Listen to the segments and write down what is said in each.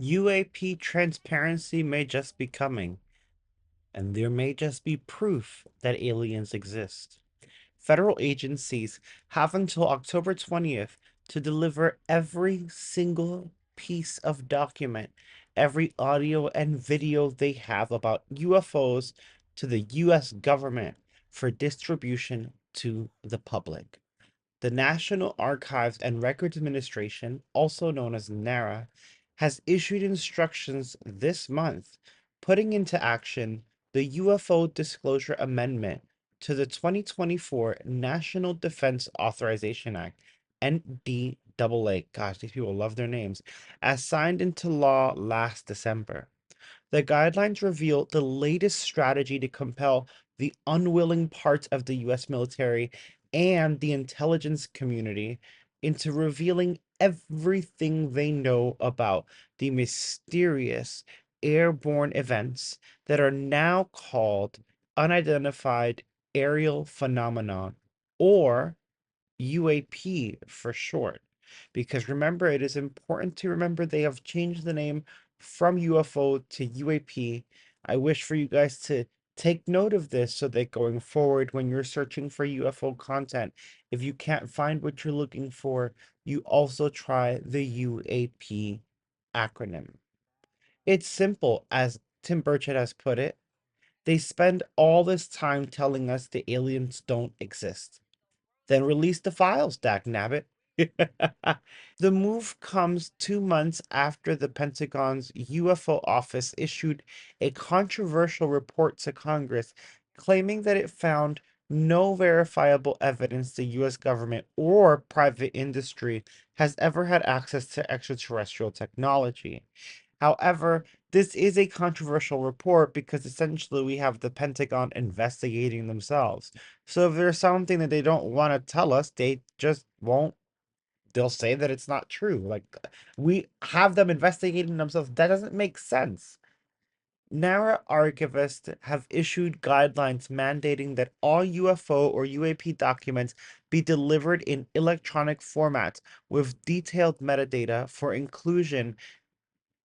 UAP transparency may just be coming, and there may just be proof that aliens exist. Federal agencies have until October 20th to deliver every single piece of document, every audio and video they have about UFOs to the US government for distribution to the public. The National Archives and Records Administration, also known as NARA, has issued instructions this month putting into action the UFO Disclosure Amendment to the 2024 National Defense Authorization Act, NDAA. Gosh, these people love their names, as signed into law last December. The guidelines reveal the latest strategy to compel the unwilling parts of the US military and the intelligence community into revealing everything they know about the mysterious airborne events that are now called unidentified aerial phenomenon, or UAP for short. Because remember, it is important to remember they have changed the name from UFO to UAP. I wish for you guys to take note of this so that going forward, when you're searching for UFO content, if you can't find what you're looking for, you also try the UAP acronym. It's simple, as Tim Burchett has put it. They spend all this time telling us the aliens don't exist. Then release the files, Dak Nabbit. The move comes 2 months after the Pentagon's UFO office issued a controversial report to Congress claiming that it found no verifiable evidence the US government or private industry has ever had access to extraterrestrial technology. However, this is a controversial report because essentially we have the Pentagon investigating themselves. So if there's something that they don't want to tell us, they just won't. They'll say that it's not true. Like, we have them investigating themselves. That doesn't make sense. NARA archivists have issued guidelines mandating that all UFO or UAP documents be delivered in electronic formats with detailed metadata for inclusion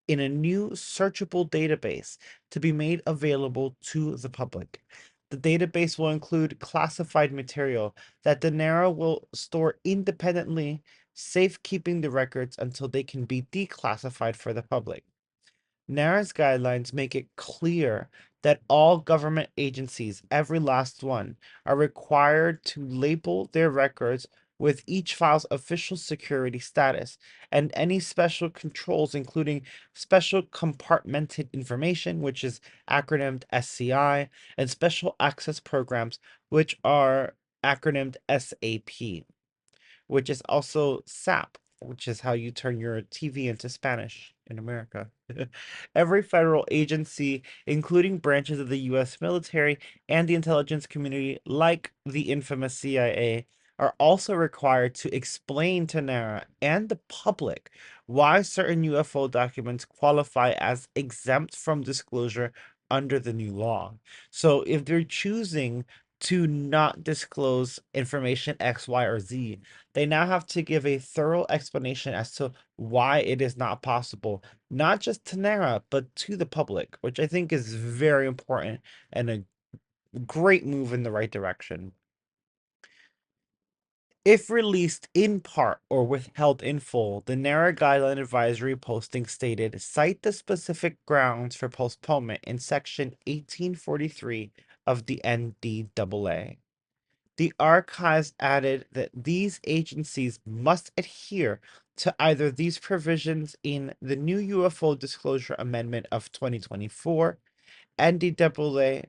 in a new searchable database to be made available to the public. The database will include classified material that the NARA will store independently, safekeeping the records until they can be declassified for the public. NARA's guidelines make it clear that all government agencies, every last one, are required to label their records with each file's official security status and any special controls, including special compartmented information, which is acronymed SCI, and special access programs, which are acronymed SAP, which is also SAP, which is how you turn your TV into Spanish in America. Every federal agency, including branches of the US military and the intelligence community, like the infamous CIA, are also required to explain to NARA and the public why certain UFO documents qualify as exempt from disclosure under the new law. So if they're choosing to not disclose information X, Y, or Z, they now have to give a thorough explanation as to why it is not possible, not just to NARA, but to the public, which I think is very important and a great move in the right direction. If released in part or withheld in full, the NARA guideline advisory posting stated, cite the specific grounds for postponement in section 1843 of the NDAA. The archives added that these agencies must adhere to either these provisions in the new UFO Disclosure Amendment of 2024, NDAA,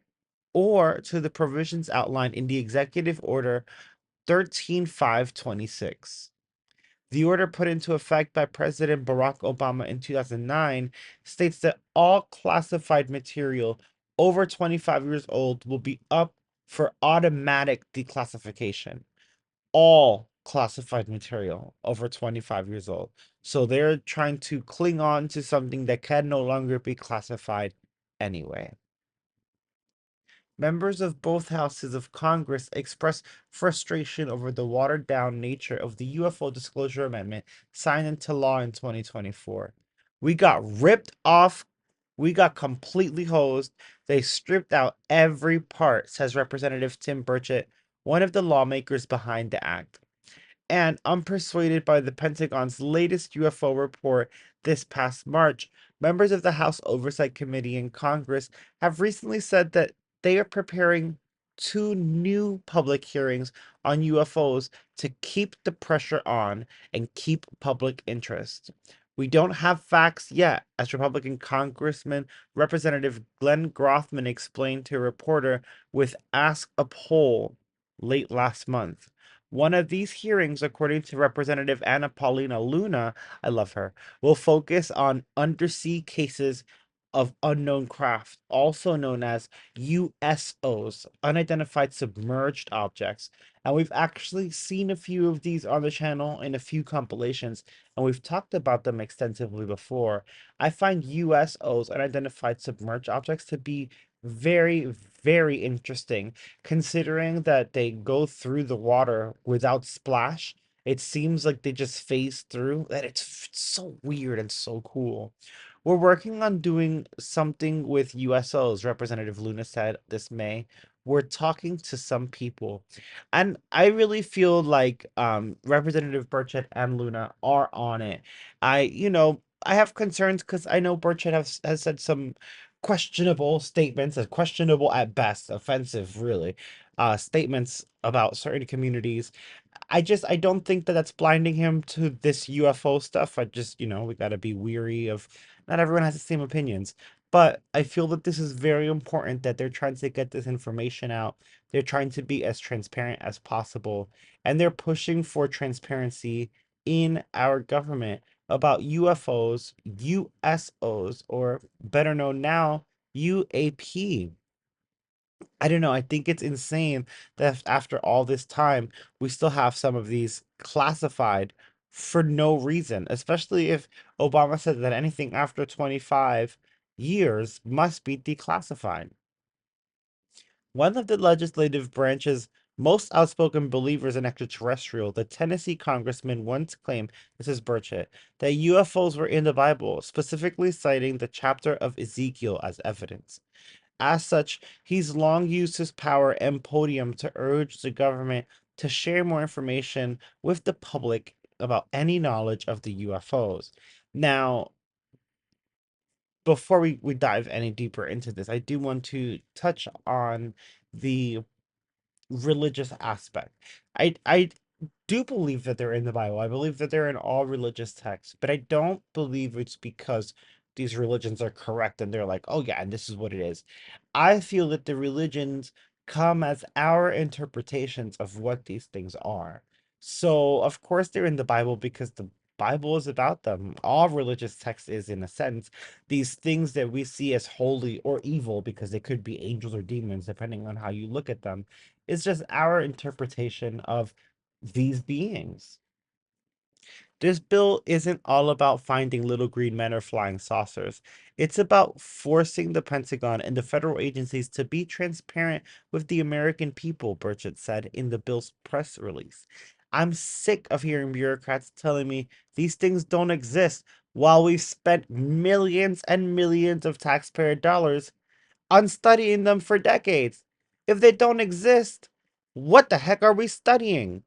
or to the provisions outlined in the Executive Order 13526. The order put into effect by President Barack Obama in 2009 states that all classified material over 25 years old will be up for automatic declassification. All classified material over 25 years old. So they're trying to cling on to something that can no longer be classified anyway. Members of both houses of Congress expressed frustration over the watered down nature of the UFO Disclosure Amendment signed into law in 2024. We got ripped off. We got completely hosed. They stripped out every part, says Representative Tim Burchett, one of the lawmakers behind the act. And unpersuaded by the Pentagon's latest UFO report this past March, members of the House Oversight Committee in Congress have recently said that they are preparing two new public hearings on UFOs to keep the pressure on and keep public interest. We don't have facts yet, as Republican Congressman Representative Glenn Grothman explained to a reporter with Ask a Poll late last month. One of these hearings, according to Representative Anna Paulina Luna, I love her, will focus on undersea cases of unknown craft, also known as USOs, unidentified submerged objects. And we've actually seen a few of these on the channel in a few compilations, and we've talked about them extensively before. I find USOs, unidentified submerged objects, to be very, very interesting considering that they go through the water without splash. It seems like they just phase through. That it's so weird and so cool. We're working on doing something with USOs, Representative Luna said this May. We're talking to some people. And I really feel like Representative Burchett and Luna are on it. I have concerns because I know Burchett has said some questionable statements, as questionable at best, offensive, really, statements about certain communities. I don't think that that's blinding him to this UFO stuff. We got to be weary of not everyone has the same opinions. But I feel that this is very important that they're trying to get this information out. They're trying to be as transparent as possible, and they're pushing for transparency in our government about UFOs, USOs, or better known now, UAP. I don't know. I think it's insane that after all this time, we still have some of these classified for no reason, especially if Obama said that anything after 25 years must be declassified. One of the legislative branch's most outspoken believers in extraterrestrial, the Tennessee congressman once claimed, this is Burchett, that UFOs were in the Bible, specifically citing the chapter of Ezekiel as evidence. As such, he's long used his power and podium to urge the government to share more information with the public about any knowledge of the UFOs. Now, before we dive any deeper into this, I do want to touch on the religious aspect. I do believe that they're in the Bible. I believe that they're in all religious texts, but I don't believe it's because these religions are correct and they're like, oh yeah, and this is what it is. I feel that the religions come as our interpretations of what these things are. So, of course, they're in the Bible because the Bible is about them. All religious text is, in a sense, these things that we see as holy or evil because they could be angels or demons, depending on how you look at them. It's just our interpretation of these beings. This bill isn't all about finding little green men or flying saucers. It's about forcing the Pentagon and the federal agencies to be transparent with the American people, Burchett said in the bill's press release. I'm sick of hearing bureaucrats telling me these things don't exist while we've spent millions and millions of taxpayer dollars on studying them for decades. If they don't exist, what the heck are we studying?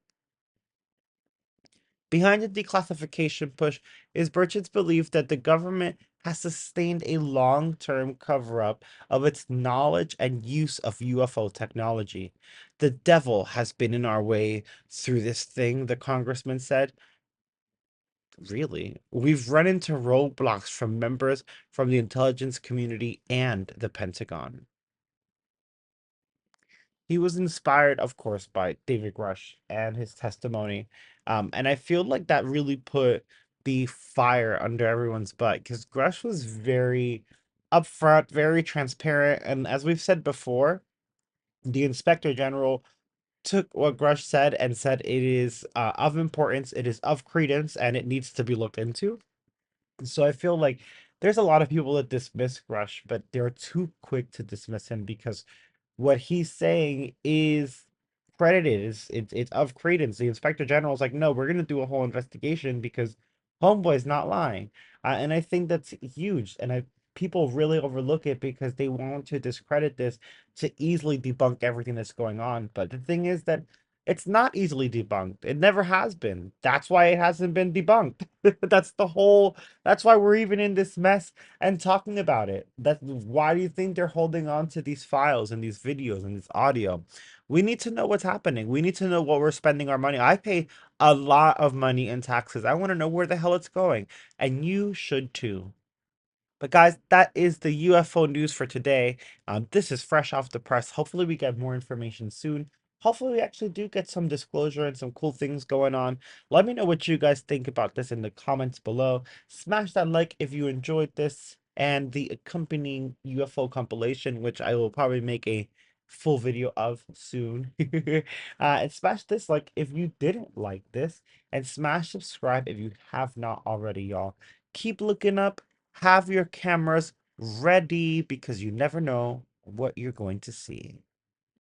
Behind the declassification push is Burchett's belief that the government has sustained a long term cover up of its knowledge and use of UFO technology. The devil has been in our way through this thing, the congressman said. Really? We've run into roadblocks from members from the intelligence community and the Pentagon. He was inspired, of course, by David Grush and his testimony. And I feel like that really put the fire under everyone's butt because Grush was very upfront, very transparent. And as we've said before, the inspector general took what Grush said and said it is of importance, it is of credence, and it needs to be looked into. So I feel like there's a lot of people that dismiss Grush, but they're too quick to dismiss him because what he's saying is credited. It's of credence. The inspector general is like, no, we're gonna do a whole investigation because Homeboy's not lying. And I think that's huge. And people really overlook it because they want to discredit this to easily debunk everything that's going on. But the thing is that it's not easily debunked. It never has been. That's why it hasn't been debunked. That's the whole, that's why we're even in this mess and talking about it. That's why do you think they're holding on to these files and these videos and this audio? We need to know what's happening. We need to know what we're spending our money. I pay a lot of money in taxes. I want to know where the hell it's going, and you should too. But guys, that is the UFO news for today. This is fresh off the press. Hopefully, we get more information soon. Hopefully, we actually do get some disclosure and some cool things going on. Let me know what you guys think about this in the comments below. Smash that like if you enjoyed this and the accompanying UFO compilation, which I will probably make a full video of soon. And smash this like if you didn't like this, and smash subscribe if you have not already, y'all. Keep looking up, have your cameras ready because you never know what you're going to see.